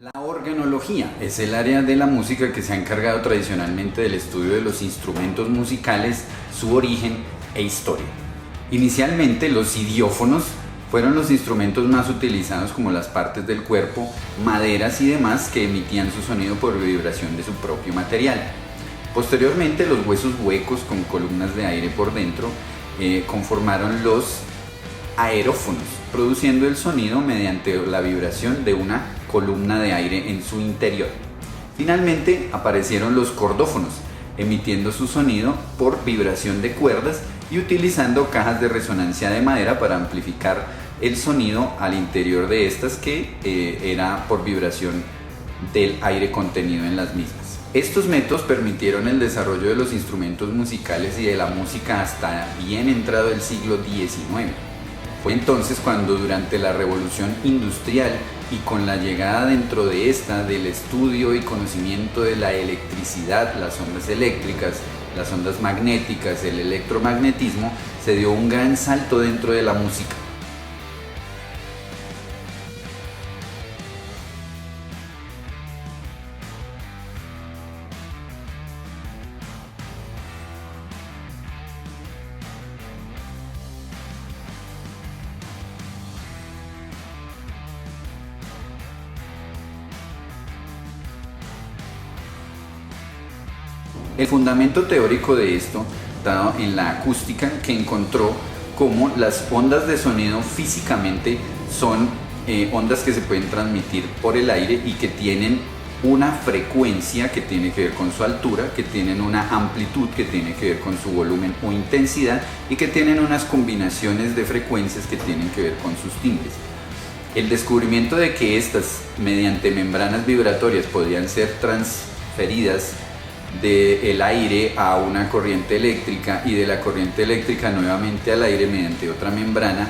La organología es el área de la música que se ha encargado tradicionalmente del estudio de los instrumentos musicales, su origen e historia. Inicialmente los idiófonos fueron los instrumentos más utilizados como las partes del cuerpo, maderas y demás que emitían su sonido por vibración de su propio material. Posteriormente los huesos huecos con columnas de aire por dentro conformaron los aerófonos, produciendo el sonido mediante la vibración de una columna de aire en su interior. Finalmente aparecieron los cordófonos, emitiendo su sonido por vibración de cuerdas y utilizando cajas de resonancia de madera para amplificar el sonido al interior de estas que era por vibración del aire contenido en las mismas. Estos métodos permitieron el desarrollo de los instrumentos musicales y de la música hasta bien entrado el siglo XIX. Fue entonces cuando durante la revolución industrial y con la llegada dentro de esta del estudio y conocimiento de la electricidad, las ondas eléctricas, las ondas magnéticas, el electromagnetismo, se dio un gran salto dentro de la música. El fundamento teórico de esto, dado en la acústica, que encontró cómo las ondas de sonido físicamente son ondas que se pueden transmitir por el aire y que tienen una frecuencia que tiene que ver con su altura, que tienen una amplitud que tiene que ver con su volumen o intensidad y que tienen unas combinaciones de frecuencias que tienen que ver con sus timbres. El descubrimiento de que estas, mediante membranas vibratorias, podían ser transferidas del aire a una corriente eléctrica y de la corriente eléctrica nuevamente al aire mediante otra membrana,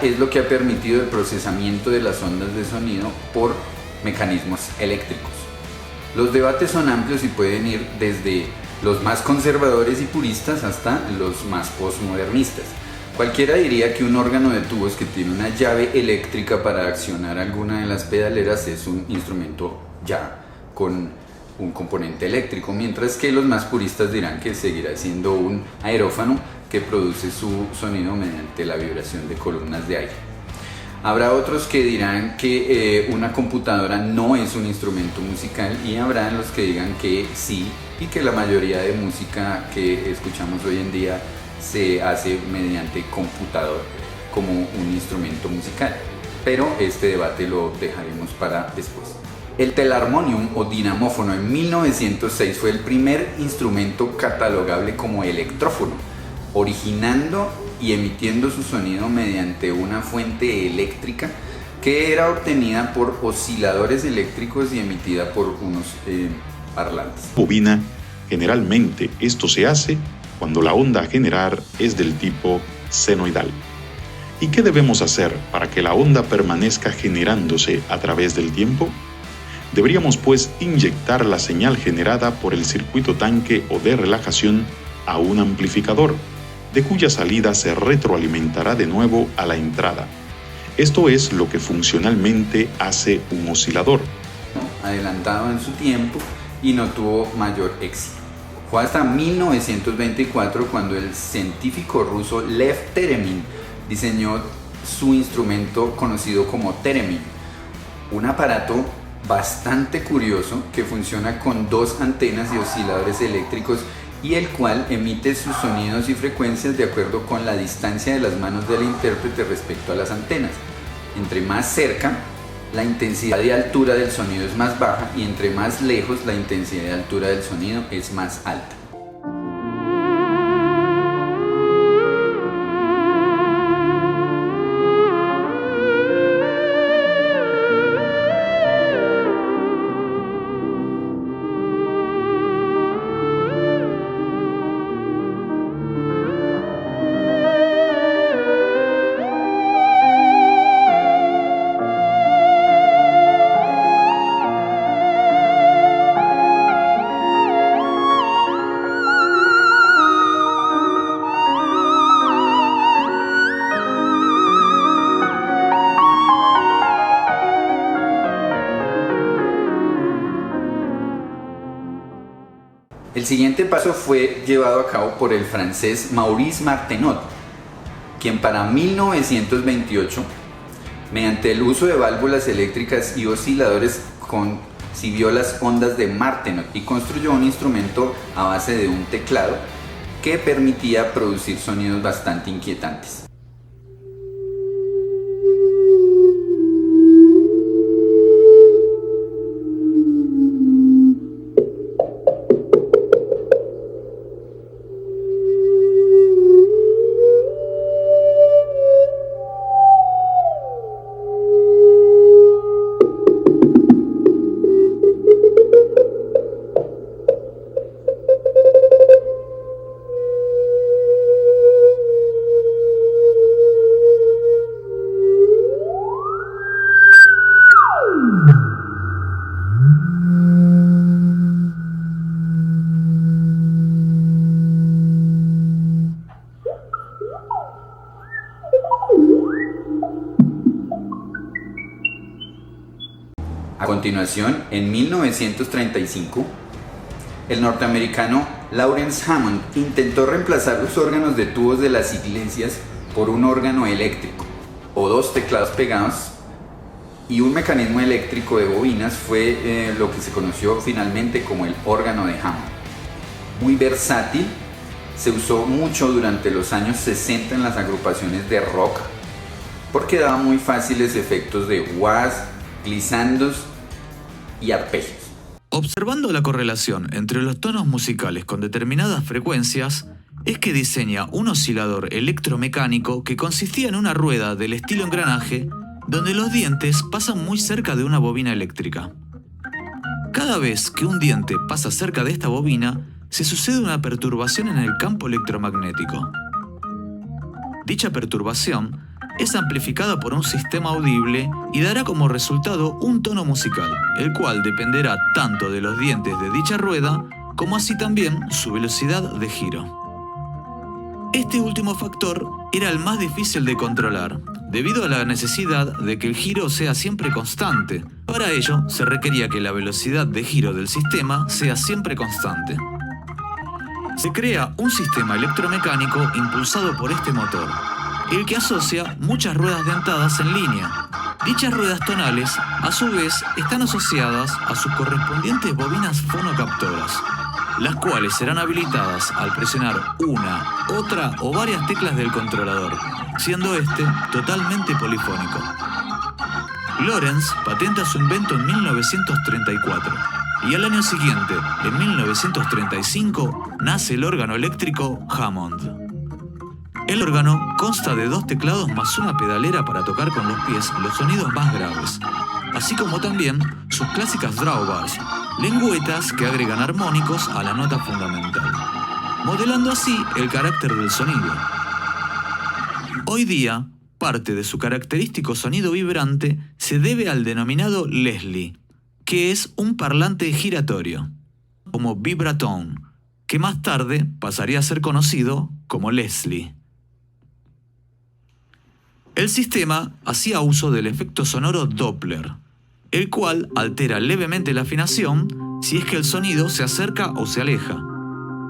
es lo que ha permitido el procesamiento de las ondas de sonido por mecanismos eléctricos. Los debates son amplios y pueden ir desde los más conservadores y puristas hasta los más postmodernistas. Cualquiera diría que un órgano de tubos que tiene una llave eléctrica para accionar alguna de las pedaleras es un instrumento ya con un componente eléctrico, mientras que los más puristas dirán que seguirá siendo un aerófano que produce su sonido mediante la vibración de columnas de aire. Habrá otros que dirán que una computadora no es un instrumento musical y habrá los que digan que sí y que la mayoría de música que escuchamos hoy en día se hace mediante computador como un instrumento musical. Pero este debate lo dejaremos para después. El telarmonium o dinamófono en 1906 fue el primer instrumento catalogable como electrófono, originando y emitiendo su sonido mediante una fuente eléctrica que era obtenida por osciladores eléctricos y emitida por unos parlantes. Bobina, generalmente esto se hace cuando la onda a generar es del tipo senoidal. ¿Y qué debemos hacer para que la onda permanezca generándose a través del tiempo? Deberíamos pues inyectar la señal generada por el circuito tanque o de relajación a un amplificador, de cuya salida se retroalimentará de nuevo a la entrada. Esto es lo que funcionalmente hace un oscilador. Adelantado en su tiempo y no tuvo mayor éxito. Fue hasta 1924 cuando el científico ruso Lev Theremin diseñó su instrumento conocido como Theremin, un aparato bastante curioso que funciona con dos antenas y osciladores eléctricos y el cual emite sus sonidos y frecuencias de acuerdo con la distancia de las manos del intérprete respecto a las antenas. Entre más cerca, la intensidad de altura del sonido es más baja y entre más lejos, la intensidad de altura del sonido es más alta. El siguiente paso fue llevado a cabo por el francés Maurice Martenot, quien para 1928, mediante el uso de válvulas eléctricas y osciladores, concibió las ondas de Martenot y construyó un instrumento a base de un teclado que permitía producir sonidos bastante inquietantes. A continuación, en 1935, el norteamericano Lawrence Hammond intentó reemplazar los órganos de tubos de las iglesias por un órgano eléctrico, o dos teclados pegados, y un mecanismo eléctrico de bobinas fue lo que se conoció finalmente como el órgano de Hammond. Muy versátil, se usó mucho durante los años 60 en las agrupaciones de rock, porque daba muy fáciles efectos de wah, glissandos y arpegios. Observando la correlación entre los tonos musicales con determinadas frecuencias, es que diseña un oscilador electromecánico que consistía en una rueda del estilo engranaje donde los dientes pasan muy cerca de una bobina eléctrica. Cada vez que un diente pasa cerca de esta bobina, se sucede una perturbación en el campo electromagnético. Dicha perturbación es amplificada por un sistema audible y dará como resultado un tono musical, el cual dependerá tanto de los dientes de dicha rueda como así también su velocidad de giro. Este último factor era el más difícil de controlar, debido a la necesidad de que el giro sea siempre constante. Para ello, se requería que la velocidad de giro del sistema sea siempre constante. Se crea un sistema electromecánico impulsado por este motor, el que asocia muchas ruedas dentadas en línea. Dichas ruedas tonales, a su vez, están asociadas a sus correspondientes bobinas fonocaptoras, las cuales serán habilitadas al presionar una, otra o varias teclas del controlador, siendo este totalmente polifónico. Lawrence patenta su invento en 1934 y al año siguiente, en 1935, nace el órgano eléctrico Hammond. El órgano consta de dos teclados más una pedalera para tocar con los pies los sonidos más graves, así como también sus clásicas drawbars, lengüetas que agregan armónicos a la nota fundamental, modelando así el carácter del sonido. Hoy día, parte de su característico sonido vibrante se debe al denominado Leslie, que es un parlante giratorio, como vibratone, que más tarde pasaría a ser conocido como Leslie. El sistema hacía uso del efecto sonoro Doppler, el cual altera levemente la afinación si es que el sonido se acerca o se aleja,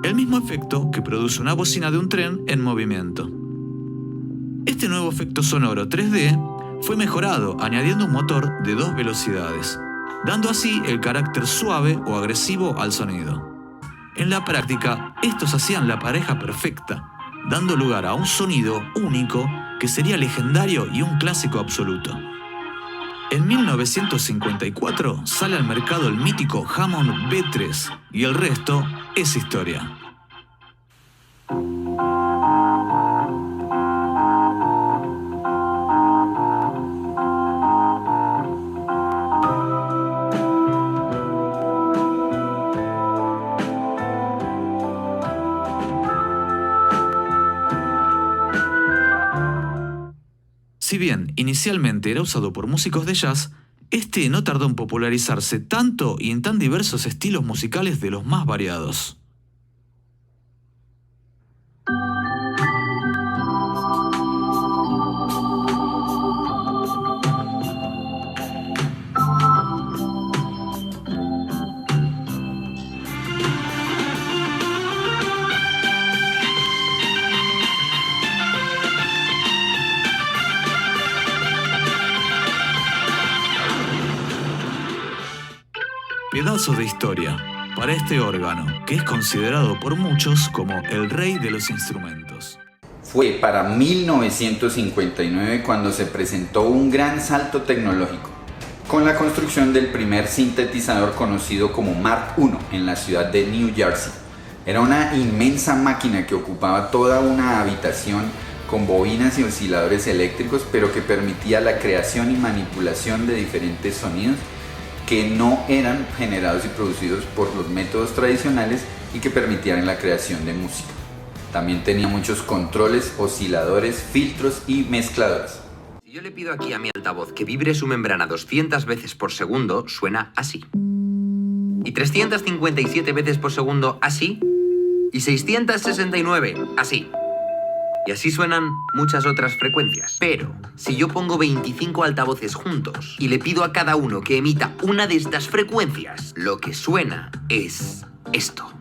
el mismo efecto que produce una bocina de un tren en movimiento. Este nuevo efecto sonoro 3D fue mejorado añadiendo un motor de 2 velocidades, dando así el carácter suave o agresivo al sonido. En la práctica, estos hacían la pareja perfecta, dando lugar a un sonido único que sería legendario y un clásico absoluto. En 1954 sale al mercado el mítico Hammond B3 y el resto es historia. Si bien inicialmente era usado por músicos de jazz, este no tardó en popularizarse tanto y en tan diversos estilos musicales de los más variados. Pedazo de historia para este órgano, que es considerado por muchos como el rey de los instrumentos. Fue para 1959 cuando se presentó un gran salto tecnológico, con la construcción del primer sintetizador conocido como Mark I en la ciudad de New Jersey. Era una inmensa máquina que ocupaba toda una habitación con bobinas y osciladores eléctricos, pero que permitía la creación y manipulación de diferentes sonidos que no eran generados y producidos por los métodos tradicionales y que permitían la creación de música. También tenía muchos controles, osciladores, filtros y mezcladores. Si yo le pido aquí a mi altavoz que vibre su membrana 200 veces por segundo, suena así. Y 357 veces por segundo, así. Y 669, así. Y así suenan muchas otras frecuencias. Pero, si yo pongo 25 altavoces juntos y le pido a cada uno que emita una de estas frecuencias, lo que suena es esto.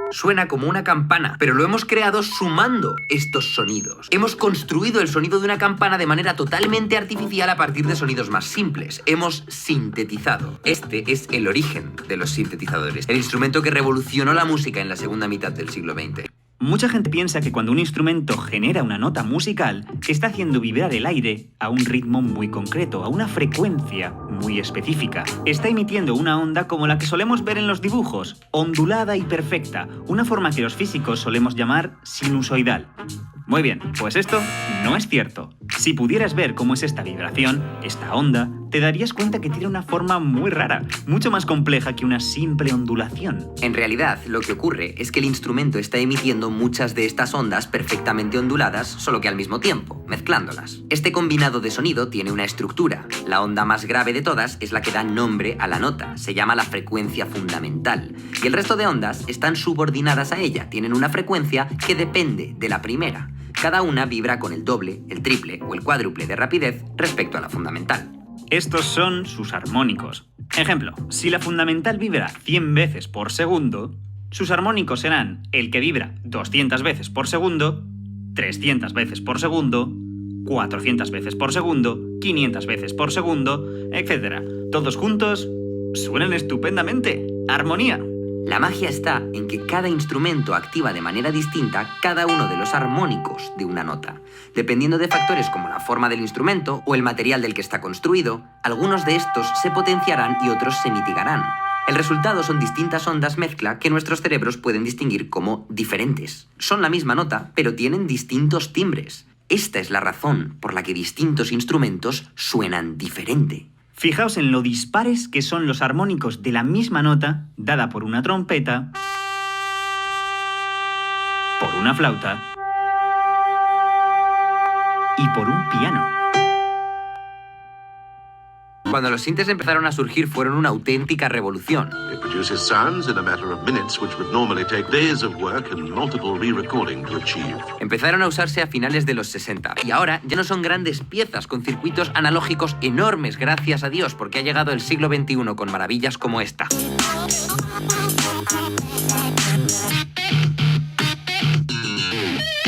Suena como una campana, pero lo hemos creado sumando estos sonidos. Hemos construido el sonido de una campana de manera totalmente artificial a partir de sonidos más simples. Hemos sintetizado. Este es el origen de los sintetizadores, el instrumento que revolucionó la música en la segunda mitad del siglo XX. Mucha gente piensa que cuando un instrumento genera una nota musical, está haciendo vibrar el aire a un ritmo muy concreto, a una frecuencia muy específica. Está emitiendo una onda como la que solemos ver en los dibujos, ondulada y perfecta, una forma que los físicos solemos llamar sinusoidal. Muy bien, pues esto no es cierto. Si pudieras ver cómo es esta vibración, esta onda, te darías cuenta que tiene una forma muy rara, mucho más compleja que una simple ondulación. En realidad, lo que ocurre es que el instrumento está emitiendo muchas de estas ondas perfectamente onduladas, solo que al mismo tiempo, mezclándolas. Este combinado de sonido tiene una estructura. La onda más grave de todas es la que da nombre a la nota, se llama la frecuencia fundamental. Y el resto de ondas están subordinadas a ella, tienen una frecuencia que depende de la primera. Cada una vibra con el doble, el triple o el cuádruple de rapidez respecto a la fundamental. Estos son sus armónicos. Ejemplo, si la fundamental vibra 100 veces por segundo, sus armónicos serán el que vibra 200 veces por segundo, 300 veces por segundo, 400 veces por segundo, 500 veces por segundo, etc. Todos juntos suenan estupendamente. ¡Armonía! La magia está en que cada instrumento activa de manera distinta cada uno de los armónicos de una nota. Dependiendo de factores como la forma del instrumento o el material del que está construido, algunos de estos se potenciarán y otros se mitigarán. El resultado son distintas ondas mezcla que nuestros cerebros pueden distinguir como diferentes. Son la misma nota, pero tienen distintos timbres. Esta es la razón por la que distintos instrumentos suenan diferente. Fijaos en lo dispares que son los armónicos de la misma nota dada por una trompeta, por una flauta y por un piano. Cuando los sintes empezaron a surgir fueron una auténtica revolución. It produces sounds in a matter of minutes which would normally take days of work and multiple re-recording to achieve. Empezaron a usarse a finales de los 60 y ahora ya no son grandes piezas con circuitos analógicos enormes, gracias a Dios, porque ha llegado el siglo XXI con maravillas como esta.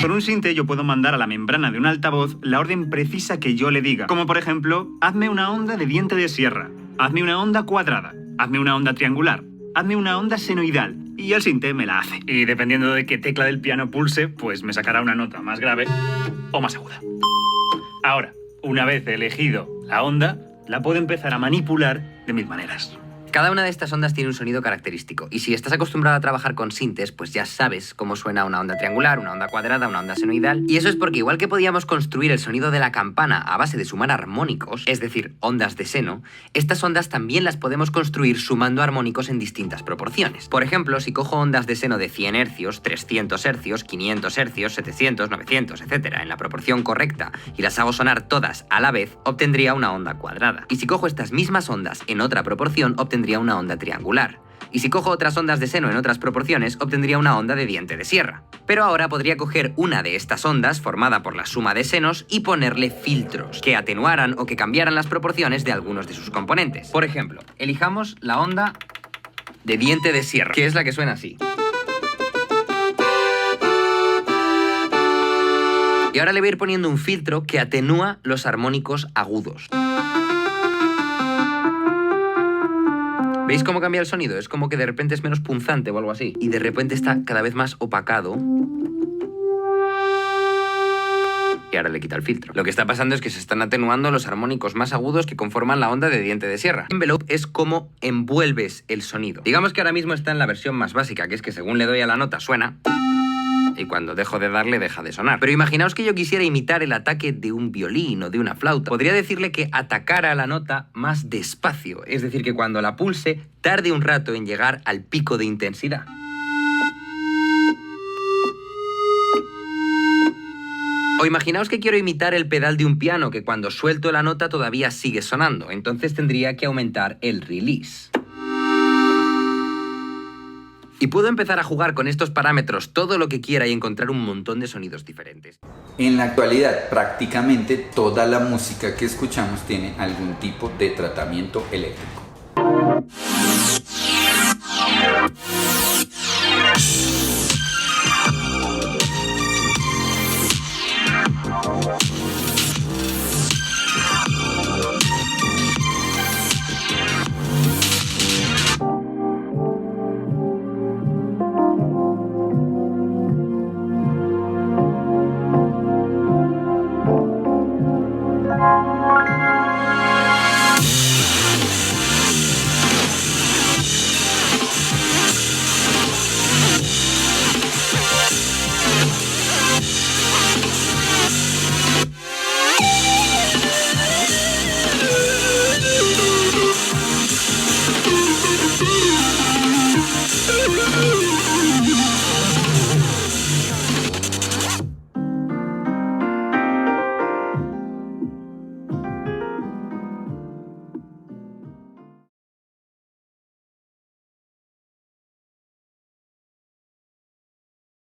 Con un sinte yo puedo mandar a la membrana de un altavoz la orden precisa que yo le diga. Como por ejemplo, hazme una onda de diente de sierra, hazme una onda cuadrada, hazme una onda triangular, hazme una onda senoidal. Y el sinte me la hace. Y dependiendo de qué tecla del piano pulse, pues me sacará una nota más grave o más aguda. Ahora, una vez elegido la onda, la puedo empezar a manipular de 1000 maneras. Cada una de estas ondas tiene un sonido característico, y si estás acostumbrado a trabajar con sintes, pues ya sabes cómo suena una onda triangular, una onda cuadrada, una onda senoidal, y eso es porque igual que podíamos construir el sonido de la campana a base de sumar armónicos, es decir, ondas de seno, estas ondas también las podemos construir sumando armónicos en distintas proporciones. Por ejemplo, si cojo ondas de seno de 100 Hz, 300 Hz, 500 Hz, 700, 900, etc., en la proporción correcta, y las hago sonar todas a la vez, obtendría una onda cuadrada. Y si cojo estas mismas ondas en otra proporción, obtendría una onda triangular. Y si cojo otras ondas de seno en otras proporciones, obtendría una onda de diente de sierra. Pero ahora podría coger una de estas ondas, formada por la suma de senos, y ponerle filtros, que atenuaran o que cambiaran las proporciones de algunos de sus componentes. Por ejemplo, elijamos la onda de diente de sierra, que es la que suena así. Y ahora le voy a ir poniendo un filtro que atenúa los armónicos agudos. ¿Veis cómo cambia el sonido? Es como que de repente es menos punzante o algo así. Y de repente está cada vez más opacado. Y ahora le quita el filtro. Lo que está pasando es que se están atenuando los armónicos más agudos que conforman la onda de diente de sierra. Envelope es como envuelves el sonido. Digamos que ahora mismo está en la versión más básica, que es que según le doy a la nota suena, y cuando dejo de darle deja de sonar. Pero imaginaos que yo quisiera imitar el ataque de un violín o de una flauta. Podría decirle que atacara la nota más despacio, es decir, que cuando la pulse tarde un rato en llegar al pico de intensidad. O imaginaos que quiero imitar el pedal de un piano, que cuando suelto la nota todavía sigue sonando. Entonces tendría que aumentar el release. Y puedo empezar a jugar con estos parámetros todo lo que quiera y encontrar un montón de sonidos diferentes. En la actualidad, prácticamente toda la música que escuchamos tiene algún tipo de tratamiento eléctrico.